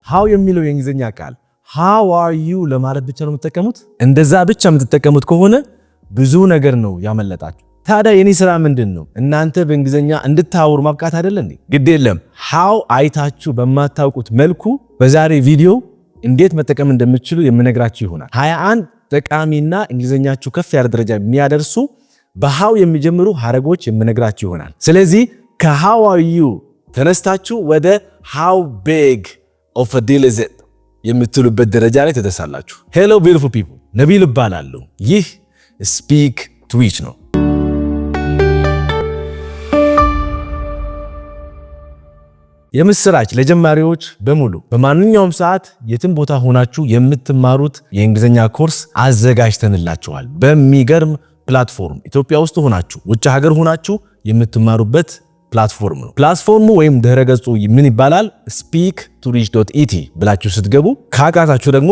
how የሚለው የእንግሊዘኛ ቃል how are you ለማለት ብቻ ነው የምትጠቀሙት? እንደዛ ብቻ የምትጠቀሙት ከሆነ ብዙ ነገር ነው ያመለጣችሁ። ታዲያ የኔ ስራ ምንድነው? እናንተ በእንግሊዘኛ እንድታወሩ ማብቃት አይደለ እንዴ? ግድ የለም how አይታችሁ በማታውቁት መልኩ በዛሬ ቪዲዮ እንዴት መጠቀም እንደምትችሉ የምነግራችሁ ይሆናል። 21 ጠቃሚና እንግሊዘኛችሁ ከፍ ያለ ደረጃ የሚያደርሱ በሃው የሚጀምሩ ሐረጎች የምነግራችሁ ይሆናል። ስለዚህ ከሃው are you ተነስታችሁ ወደ how big of a deal is it የምትሉበት ደረጃ ላይ ተደርሳላችሁ። hello beautiful people ነቢል እባላለሁ። ይህ speak to each ነው። የምስራች ለጀማሪዎች በሙሉ በማንኛውም ሰዓት የትም ቦታ ሆናችሁ የምትማሩት የእንግሊዘኛ ኮርስ አዘጋጅተንላችኋል። በሚገርም ፕላትፎርም ኢትዮጵያ ውስጥ ሆናችሁ ውጭ ሀገር ሆናችሁ የምትማሩበት ፕላትፎርም ነው። ፕላትፎርሙ ወይም ድረ ገጹ ምን ይባላል? speak2reach.et ብላችሁ ስትገቡ ካቃታችሁ ደግሞ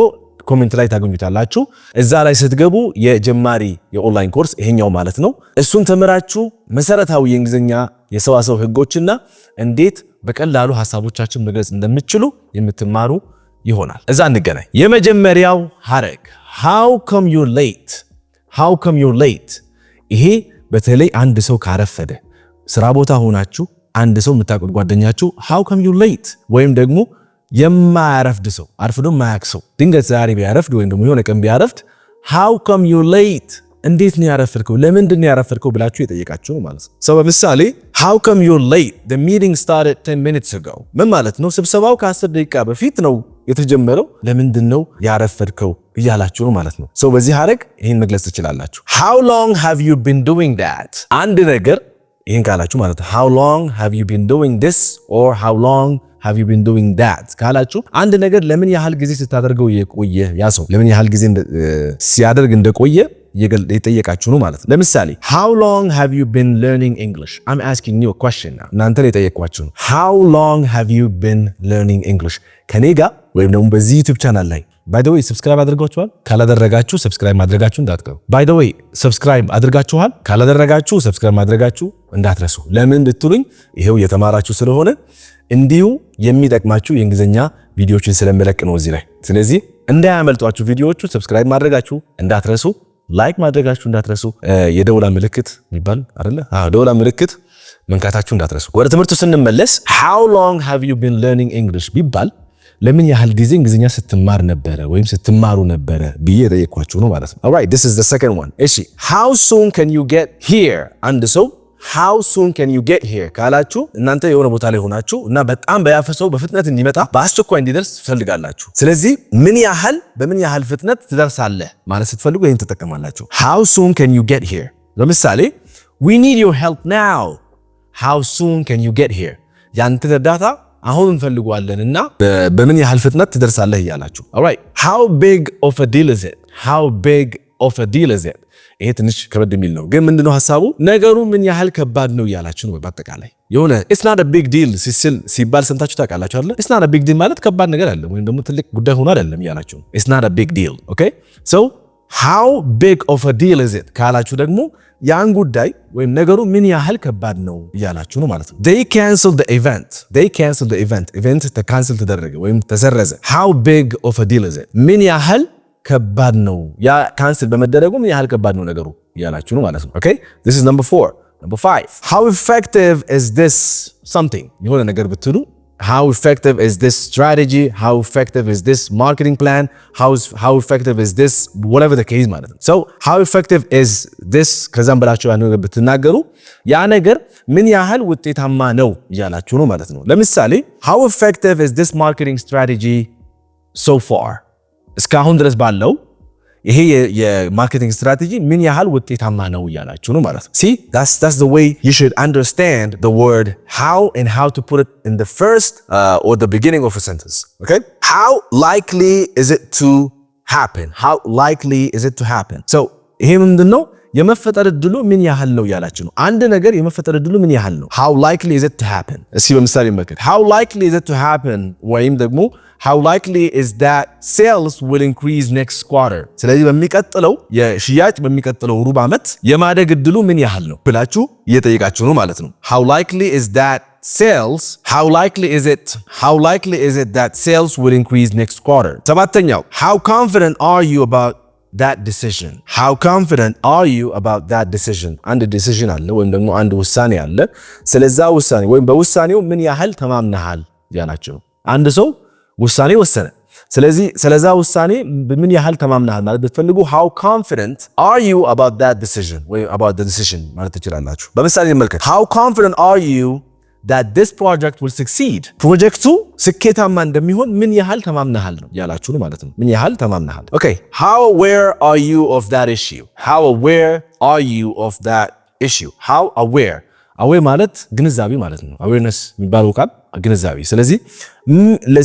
ኮሜንት ላይ ታገኙታላችሁ። እዛ ላይ ስትገቡ የጀማሪ የኦንላይን ኮርስ ይሄኛው ማለት ነው። እሱን ተምራችሁ መሰረታዊ የእንግሊዘኛ የሰዋሰው ህጎችና እንዴት በቀላሉ ሐሳቦቻችሁን መግለጽ እንደምትችሉ የምትማሩ ይሆናል። እዛ እንገናኝ። የመጀመሪያው ሐረግ how come you're late? how come you're late? ይሄ በተለይ አንድ ሰው ካረፈደ ስራ ቦታ ሆናችሁ አንድ ሰው የምታውቁት ጓደኛችሁ how come you're late ወይም ደግሞ የማያረፍድ ሰው አርፍዶ ማያውቅ ሰው ድንገት ዛሬ ቢያረፍድ ወይም ደግሞ የሆነ ቀን ቢያረፍድ how come you're late እንዴት ነው ያረፈድከው? ለምንድን ነው ያረፈድከው ብላችሁ የጠየቃችሁ ነው ማለት ነው። ሰው በምሳሌ how come you're late? the meeting started 10 minutes ago ምን ማለት ነው? ስብሰባው ከ10 ደቂቃ በፊት ነው የተጀመረው። ለምንድን ነው ያረፈድከው እያላችሁ ነው ማለት ነው። ሰው በዚህ ሐረግ ይሄን መግለጽ ትችላላችሁ። how long have you been doing that? አንድ ነገር ይሄን ካላችሁ ማለት ነው how long have you been doing this or how long have you been doing that ካላችሁ አንድ ነገር ለምን ያህል ጊዜ ስታደርገው የቆየ ያ ሰው ለምን ያህል ጊዜ ሲያደርግ እንደቆየ የጠየቃችሁ ነው ማለት ነው። ለምሳሌ how long have you been learning English? I'm asking you a question now. እናንተ የጠየቅኳችሁ ነው። how long have you been learning English? ከኔ ጋር ወይም ደግሞ በዚህ YouTube ቻናል ላይ by the way subscribe አድርጋችኋል? ካላደረጋችሁ subscribe ማድረጋችሁ እንዳትቀሩ። by the way subscribe አድርጋችኋል? ካላደረጋችሁ subscribe ማድረጋችሁ እንዳትረሱ። ለምን ብትሉኝ ይሄው የተማራችሁ ስለሆነ እንዲሁ የሚጠቅማችሁ የእንግሊዘኛ ቪዲዮዎችን ስለምለቅ ነው እዚህ ላይ። ስለዚህ እንዳያመልጧችሁ ቪዲዮዎቹ subscribe ማድረጋችሁ እንዳትረሱ፣ ላይክ ማድረጋችሁ እንዳትረሱ፣ የደውላ ምልክት የሚባል አይደለ? ደውላ ምልክት መንካታችሁ እንዳትረሱ። ወደ ትምህርቱ ስንመለስ how long have you been learning English ቢባል ለምን ያህል ጊዜ እንግሊዘኛ ስትማር ነበረ ወይም ስትማሩ ነበረ ብዬ ጠየቅኳችሁ ነው ማለት ነው። alright this is the second one። እሺ how soon can you get here? አንድ ሰው how soon can you get here ካላችሁ እናንተ የሆነ ቦታ ላይ ሆናችሁ እና በጣም በያፈሰው በፍጥነት እንዲመጣ በአስቸኳይ እንዲደርስ ትፈልጋላችሁ። ስለዚህ በምን ያህል ፍጥነት ትደርሳለህ ማለት ስትፈልጉ ይሄን ተጠቀማላችሁ። how soon can you get here? ለምሳሌ we need your help now. how soon can you get here? ያንተ እርዳታ አሁን እንፈልጋለንና በምን ያህል ፍጥነት ትደርሳለህ እያላችሁ። alright how big of a deal is it? how big of a deal is it? ይሄ ትንሽ ከበድ የሚል ነው፣ ግን ምንድነው ሐሳቡ? ነገሩ ምን ያህል ከባድ ነው እያላችሁ ነው። በአጠቃላይ የሆነ it's not a big deal ሲባል ሰምታችሁ ታውቃላችሁ አይደል? it's not a big deal ማለት ከባድ ነገር አይደለም ወይም ደግሞ ትልቅ ጉዳይ ሆኖ አይደለም እያላችሁ። it's not a big deal okay so how big of a deal is it ካላችሁ ደግሞ ያን ጉዳይ ወይም ነገሩ ምን ያህል ከባድ ነው እያላችሁ ነው ማለት ነው። they canceled the event event ተካንሰል ተደረገ ወይም ተሰረዘ። how big of a deal is it? ምን ያህል ከባድ ነው ያ ካንሰል በመደረጉ ምን ያህል ከባድ ነው ነገሩ እያላችሁ ነው ማለት ነው። okay this is number 4. number 5 how effective is this something? የሆነ ነገር ብትሉ how effective is this strategy? how effective is this marketing plan? how effective is this whatever the case ማለት ነው። so how effective is this ከዛም በላችሁ ያን ነገር ብትናገሩ ያ ነገር ምን ያህል ውጤታማ ነው እያላችሁ ነው ማለት ነው። ለምሳሌ how effective is this marketing strategy so far? እስካሁን ድረስ ባለው ይሄ የማርኬቲንግ ስትራቴጂ ምን ያህል ውጤታማ ነው እያላችሁ ነው ማለት ነው። see that's the way you should understand the word how and how to put it in the first or the beginning of a sentence. okay how likely is it to happen? how likely is it to happen? so ይሄ ምንድነው? የመፈጠር እድሉ ምን ያህል ነው እያላችሁ ነው። አንድ ነገር የመፈጠር እድሉ ምን ያህል ነው? how likely is it to happen? እስኪ በምሳሌ መልከት how likely is it to happen ወይም ደግሞ how likely is that sales will increase next quarter? ስለዚህ በሚቀጥለው የሽያጭ በሚቀጥለው ሩብ ዓመት የማደግ እድሉ ምን ያህል ነው ብላችሁ እየጠየቃችሁ ነው ማለት ነው። how likely is it that sales will increase next quarter? ሰባተኛው how confident are you about that decision? How confident are you about that decision? አንድ decision አለ ወይም ደግሞ አንድ ውሳኔ አለ። ስለዛ ውሳኔ ወይም በውሳኔው ምን ያህል ተማምነሃል ያላችሁ ነው። አንድ ሰው ውሳኔ ወሰነ። ስለዚህ ስለዛ ውሳኔ ምን ያህል ተማምነሃል ማለት ብትፈልጉ how confident are you about that decision ወይ about the decision ማለት ትችላላችሁ። በምሳሌ እንመልከት። how confident are you that this project will succeed? ፕሮጀክቱ ስኬታማ እንደሚሆን ምን ያህል ተማምነሃል ነው ያላችሁ ነው ማለት ነው። ምን ያህል ተማምነሃል? Okay, how aware are you of that issue? How aware are you of that issue? How aware ማለት ግንዛቤ ማለት ነው። awareness የሚባለው ቃል ግንዛቤ። ስለዚህ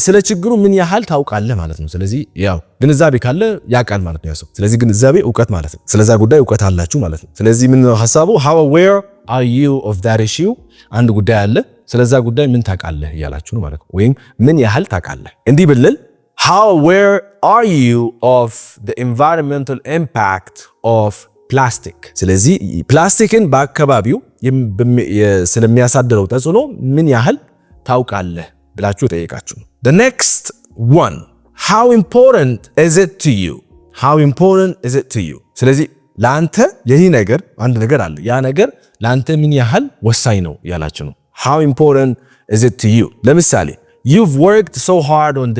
ስለ ችግሩ ምን ያህል ታውቃለህ ማለት ነው። ስለዚህ ያው ግንዛቤ ካለ ያውቃል ማለት ነው ያሰው። ስለዚህ ግንዛቤ እውቀት ማለት ነው። ስለዛ ጉዳይ እውቀት አላችሁ ማለት ነው። ስለዚህ ምን ነው ሐሳቡ? how aware are you of that issue? አንድ ጉዳይ አለ፣ ስለዛ ጉዳይ ምን ታውቃለህ እያላችሁ ነው ማለት ነው። ወይም ምን ያህል ታውቃለህ። እንዲህ ብንል how aware are you of the environmental impact of plastic? ስለዚህ ፕላስቲክን በአካባቢው ስለሚያሳድረው ተጽዕኖ ምን ያህል ታውቃለህ ብላችሁ ጠይቃችሁ ነው። the next one, how important is it to you? how important is it to you? ስለዚህ ለአንተ ይህ ነገር አንድ ነገር አለ፣ ያ ነገር ለአንተ ምን ያህል ወሳኝ ነው ያላችሁ ነው። how important is it to you? ለምሳሌ you've worked so hard on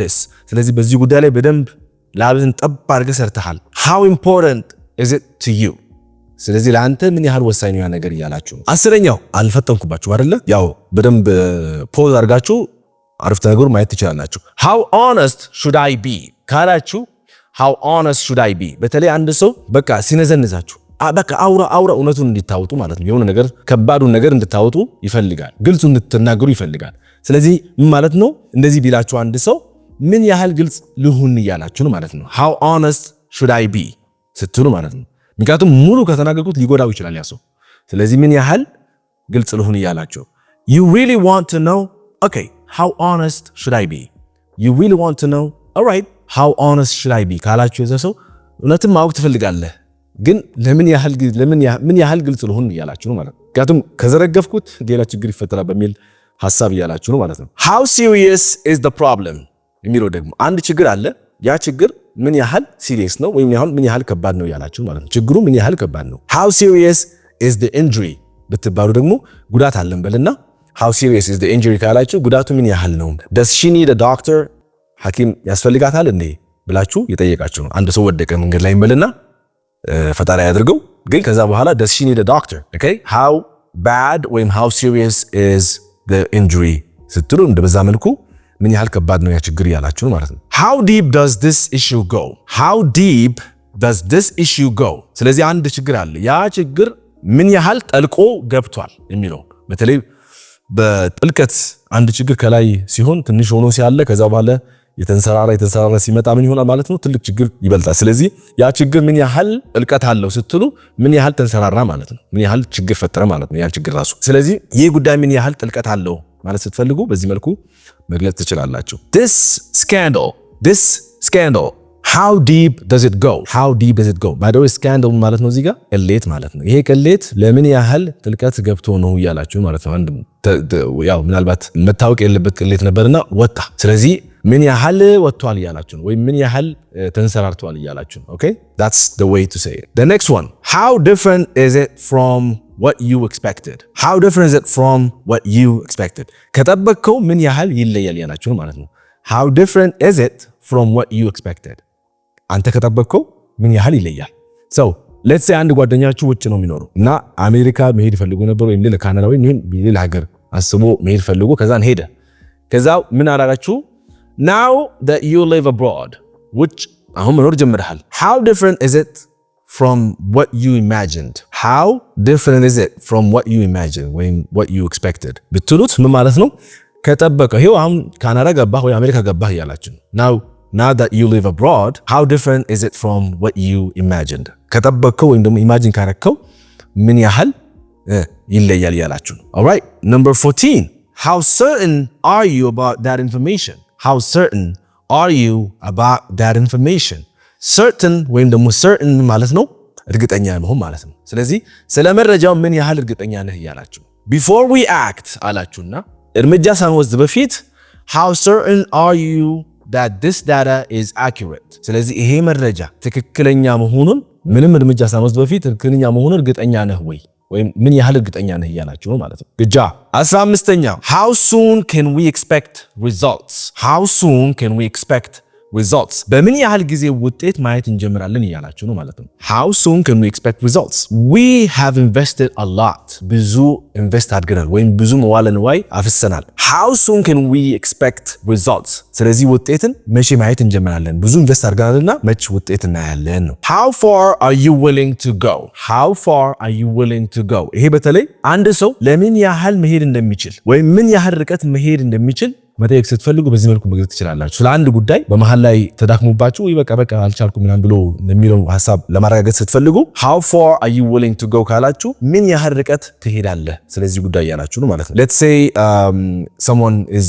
this ስለዚህ በዚህ ጉዳይ ላይ በደንብ ላብህን ጠብ አድርገህ ሰርተሃል። how important is it to you? ስለዚህ ለአንተ ምን ያህል ወሳኝ ነው ያ ነገር እያላችሁ ነው። አስረኛው አልፈተንኩባችሁ አይደለ? ያው በደንብ ፖዝ አድርጋችሁ አረፍተ ነገሩ ማየት ትችላላችሁ። how honest should I be ካላችሁ how honest should I be? በተለይ አንድ ሰው በቃ ሲነዘንዛችሁ በቃ አውራ እውነቱን እንድታወጡ ማለት ነው። የሆነ ነገር ከባዱን ነገር እንድታወጡ ይፈልጋል፣ ግልጹ እንድትናገሩ ይፈልጋል። ስለዚህ ምን ማለት ነው? እንደዚህ ቢላችሁ አንድ ሰው ምን ያህል ግልጽ ልሁን እያላችሁ ነው ማለት ነው። how honest should I be ስትሉ ማለት ነው። ምክንያቱም ሙሉ ከተናገርኩት ሊጎዳው ይችላል ያ ሰው። ስለዚህ ምን ያህል ግልጽ ልሁን እያላችሁ you really want to know? okay, how honest should I be? you really want to know? all right, how honest should I be ካላችሁ የዛ ሰው እውነትም ማወቅ ትፈልጋለህ፣ ግን ምን ያህል ግልጽ ልሁን እያላችሁ ነው ማለት ነው። ምክንያቱም ከዘረገፍኩት ሌላ ችግር ይፈጠራል በሚል ሐሳብ እያላችሁ ነው ማለት ነው። how serious is the problem? የሚለው ደግሞ አንድ ችግር አለ፣ ያ ችግር ምን ያህል ሲሪየስ ነው ወይም ምን ያህል ከባድ ነው ያላችሁ ማለት ነው። ችግሩ ምን ያህል ከባድ ነው። how serious is the injury ብትባሉ ደግሞ ጉዳት አለን በልና how serious is the injury ካላችሁ ጉዳቱ ምን ያህል ነው። does she need a doctor? ሐኪም ያስፈልጋታል እንዴ ብላችሁ የጠየቃችሁ ነው። አንድ ሰው ወደቀ መንገድ ላይ እንበልና ፈጣሪ ያድርገው፣ ግን ከዛ በኋላ does she need a doctor? okay, how bad ወይም how serious is the injury ስትሉ እንደበዛ መልኩ ምን ያህል ከባድ ነው ያ ችግር ያላችሁ ነው ማለት ነው። how deep does this issue go? how deep does this issue go? ስለዚህ አንድ ችግር አለ፣ ያ ችግር ምን ያህል ጠልቆ ገብቷል የሚለው በተለይ በጥልቀት አንድ ችግር ከላይ ሲሆን ትንሽ ሆኖ ሲያለ ከዛ በኋላ የተንሰራራ ሲመጣ ምን ይሆናል ማለት ነው? ትልቅ ችግር ይበልጣል። ስለዚህ ያ ችግር ምን ያህል ጥልቀት አለው ስትሉ ምን ያህል ተንሰራራ ማለት ነው፣ ምን ያህል ችግር ፈጠረ ማለት ነው ያ ችግር ራሱ። ስለዚህ ይህ ጉዳይ ምን ያህል ጥልቀት አለው ማለት ስትፈልጉ በዚህ መልኩ መግለጽ ትችላላችሁ። this scandal how deep does it go? how deep does it go? by the way scandal ማለት ነው እዚህ ጋር ቅሌት ማለት ነው። ይሄ ቅሌት ለምን ያህል ጥልቀት ገብቶ ነው እያላችሁ ማለት ነው። አንድ ያው ምናልባት መታወቅ የለበት ቅሌት ነበርና ወጣ፣ ስለዚህ ምን ያህል ወጥቷል እያላችሁ ነው፣ ወይም ምን ያህል ተንሰራርቷል እያላችሁ ነው። okay, that's the way to say it. the next one, how different is it from what you expected? how different is it from what you expected? ከጠበቅከው ምን ያህል ይለያል ያላችሁ ማለት ነው። how different is it from what you expected? አንተ ከጠበቅከው ምን ያህል ይለያል። so let's say አንድ ጓደኛችሁ ውጭ ነው የሚኖረው እና አሜሪካ መሄድ ፈልጎ ነበር ወይም ለካናዳ ወይም ሌላ ሀገር አስቦ መሄድ ፈልጎ ከዛን ሄደ። ከዛው ምን አላላችሁ? now that you live abroad, which አሁን መኖር ጀምረሃል, how different is it from what you imagined? how different is it from what you imagined ወይም what you expected ብትሉት ምን ማለት ነው? ከጠበቀው ይሄው አሁን ካናዳ ገባህ ወይ አሜሪካ ገባህ እያላችሁ now that you live abroad, how different is it from what you imagined? ከጠበቀው ወይም ደግሞ ኢማጂን ካረከው ምን ያህል ይለያል እያላችሁ ነው። all right, number 14, how certain are you about that information? How certain are you about that information? certain ወይም ደግሞ certain ማለት ነው እርግጠኛ መሆን ማለት ነው። ስለዚህ ስለ መረጃው ምን ያህል እርግጠኛ ነህ እያላችሁ before we act አላችሁና እርምጃ ሳንወስድ በፊት how certain are you that this data is accurate? ስለዚህ ይሄ መረጃ ትክክለኛ መሆኑን ምንም እርምጃ ሳንወስድ በፊት ትክክለኛ መሆኑን እርግጠኛ ነህ ወይ ወይም ምን ያህል እርግጠኛ ነህ እያላችሁ ነው ማለት ነው። ግጃ 15ኛው how soon can we expect results? how soon can we expect results? በምን ያህል ጊዜ ውጤት ማየት እንጀምራለን እያላችሁ ነው ማለት ነው። how soon can we expect results? we have invested a lot. ብዙ ኢንቨስት አድርገናል ወይም ብዙ መዋለ ንዋይ አፍሰናል። how soon can we expect results? ስለዚህ ውጤትን መቼ ማየት እንጀምራለን? ብዙ ኢንቨስት አድርገናልና መቼ ውጤት እናያለን ነው። how far are you willing to go? how far are you willing to go? ይሄ በተለይ አንድ ሰው ለምን ያህል መሄድ እንደሚችል ወይም ምን ያህል ርቀት መሄድ እንደሚችል መጠየቅ ስትፈልጉ በዚህ መልኩ መግለጽ ትችላላችሁ። ስለ አንድ ጉዳይ በመሃል ላይ ተዳክሙባችሁ ወይ በቃ አልቻልኩም ምናምን ብሎ የሚለው ሐሳብ ለማረጋገጥ ስትፈልጉ how far are you willing to go ካላችሁ ምን ያህል ርቀት ትሄዳለህ ስለዚህ ጉዳይ ያላችሁ ነው ማለት ነው። let's say someone is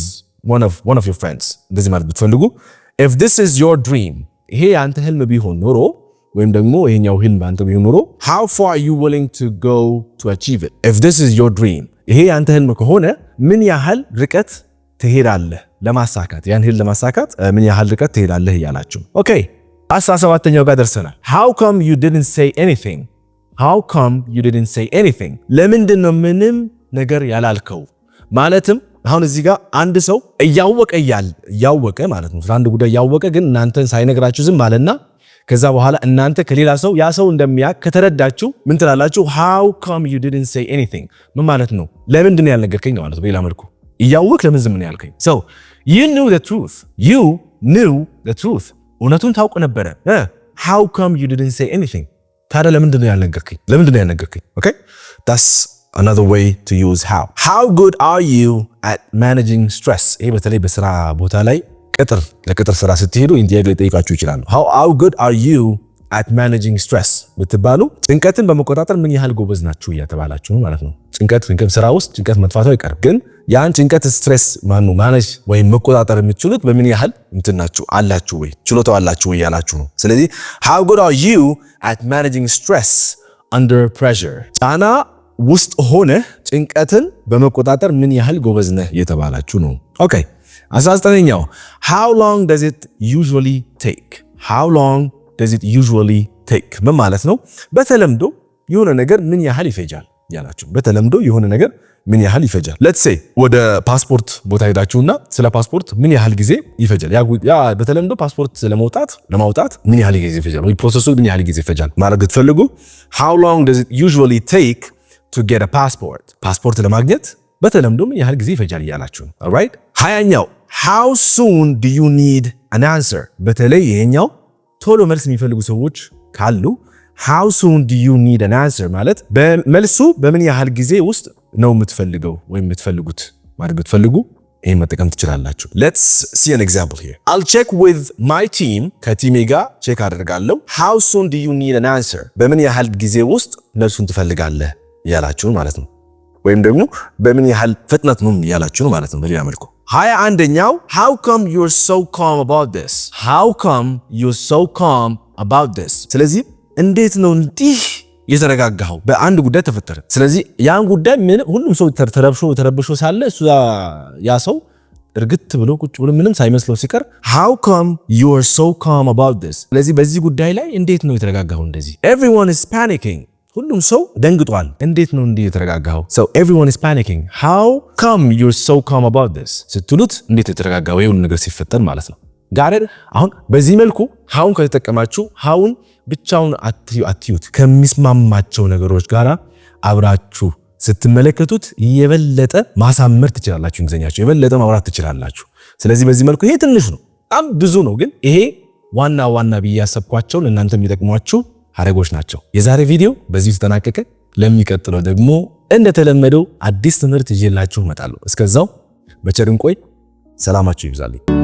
one of your friends እንደዚህ ማለት ብትፈልጉ if this is your dream ይሄ አንተ ህልም ቢሆን ኖሮ ወይም ደግሞ ይሄኛው ህልም አንተ ቢሆን ኖሮ how far are you willing to go to achieve it? if this is your dream ይሄ አንተ ህልም ከሆነ ምን ያህል ርቀት ትሄዳለህ ለማሳካት ያን ህልም ለማሳካት ምን ያህል ርቀት ትሄዳለህ እያላችሁ ኦኬ 17ኛው ጋር ደርሰናል። how come you didn't say anything? how come you didn't say anything? ለምንድን ነው ምንም ነገር ያላልከው? ማለትም አሁን እዚህ ጋር አንድ ሰው እያወቀ ማለት ነው አንድ ጉዳይ ያወቀ ግን እናንተን ሳይነግራችሁ ዝም አለና ከዛ በኋላ እናንተ ከሌላ ሰው ያ ሰው እንደሚያውቅ ከተረዳችሁ ምን ትላላችሁ? how come you didn't say anything? ምን ማለት ነው? ለምንድን ነው ያልነገርከኝ ማለት ነው። በሌላ መልኩ እያወቅ ለምን ዝም ነው ያልከኝ? so you knew the truth እውነቱን ታውቅ ነበረ። how come you didn't say anything? ታዲያ ለምንድን ነው ያልነገርከኝ? okay that's another way to use how good are you at managing stress? ይሄ በተለይ በስራ ቦታ ላይ ለቅጥር ስራ ስትሄዱ ኢንዲያግ ሊጠይቃችሁ ይችላሉ። how good are you at managing stress ብትባሉ ጭንቀትን በመቆጣጠር ምን ያህል ጎበዝ ናችሁ እያተባላችሁ ነው ማለት ነው። ጭንቀት ስራ ውስጥ ጭንቀት መጥፋቱ አይቀርም፣ ግን ያን ጭንቀት ስትሬስ ማኔጅ ወይም መቆጣጠር የምትችሉት በምን ያህል እንትናችሁ አላችሁ ወይ ችሎታው አላችሁ ወይ ያላችሁ ነው። ስለዚህ how good are you at managing stress under pressure? ጫና ውስጥ ሆነ ጭንቀትን በመቆጣጠር ምን ያህል ጎበዝ ነህ እየተባላችሁ ነው። ኦኬ 19ኛው how long does it usually take? how long does it usually take? ምን ማለት ነው? በተለምዶ የሆነ ነገር ምን ያህል ይፈጃል ያላችሁ። በተለምዶ የሆነ ነገር ምን ያህል ይፈጃል? let's say ወደ ፓስፖርት ቦታ ሄዳችሁና ስለ ፓስፖርት ምን ያህል ጊዜ ይፈጃል? ያ በተለምዶ ፓስፖርት ለማውጣት ምን ያህል ጊዜ ይፈጃል ወይ ፕሮሰሱ ምን ያህል ጊዜ ይፈጃል ማለት ብትፈልጉ how long does it usually take to get a passport? ፓስፖርት ለማግኘት በተለምዶ ምን ያህል ጊዜ ይፈጃል እያላችሁ ነው። alright 20ኛው how soon do you need an answer? በተለይ ይሄኛው ቶሎ መልስ የሚፈልጉ ሰዎች ካሉ how soon do you need an answer ማለት በመልሱ በምን ያህል ጊዜ ውስጥ ነው የምትፈልገው ወይም የምትፈልጉት ማለት ብትፈልጉ ይሄን መጠቀም ትችላላችሁ። let's see an example here. I'll check with my team ከቲሜ ጋር ቼክ አደርጋለሁ። how soon do you need an answer? በምን ያህል ጊዜ ውስጥ መልሱን ትፈልጋለህ ያላችሁ ማለት ነው። ወይም ደግሞ በምን ያህል ፍጥነት ነው ያላችሁ ማለት ነው በሌላ መልኩ። 21ኛው how come you're so calm about this? how come you're so calm about this? ስለዚህ እንዴት ነው እንዲህ የተረጋጋው? በአንድ ጉዳይ ተፈጠረ። ስለዚህ ያን ጉዳይ ሁሉም ሰው ተረብሾ ሳለ እሱ ያ ሰው እርግጥ ብሎ ቁጭ ብሎ ምንም ሳይመስለው ሲቀር how come you're so calm about this? ስለዚህ በዚህ ጉዳይ ላይ እንዴት ነው የተረጋጋው? እንደዚህ everyone is panicking ሁሉም ሰው ደንግጧል። እንዴት ነው እንዲህ የተረጋጋው? so everyone is panicking how come you're so calm about this ስትሉት እንዴት የተረጋጋው ይሁን ነገር ሲፈጠር ማለት ነው። ጋር አሁን በዚህ መልኩ ሃውን ከተጠቀማችሁ ሃውን ብቻውን አትዩት ከሚስማማቸው ነገሮች ጋራ አብራችሁ ስትመለከቱት የበለጠ ማሳመር ትችላላችሁ። እንግሊዘኛችሁ የበለጠ ማውራት ትችላላችሁ። ስለዚህ በዚህ መልኩ ይሄ ትንሽ ነው፣ በጣም ብዙ ነው፣ ግን ይሄ ዋና ብዬ ያሰብኳቸው ለእናንተ የሚጠቅሟችሁ ሐረጎች ናቸው። የዛሬ ቪዲዮ በዚህ ተጠናቀቀ። ለሚቀጥለው ደግሞ እንደተለመደው አዲስ ትምህርት ይዤላችሁ እመጣለሁ። እስከዛው በቸር እንቆይ። ሰላማችሁ ይብዛልኝ።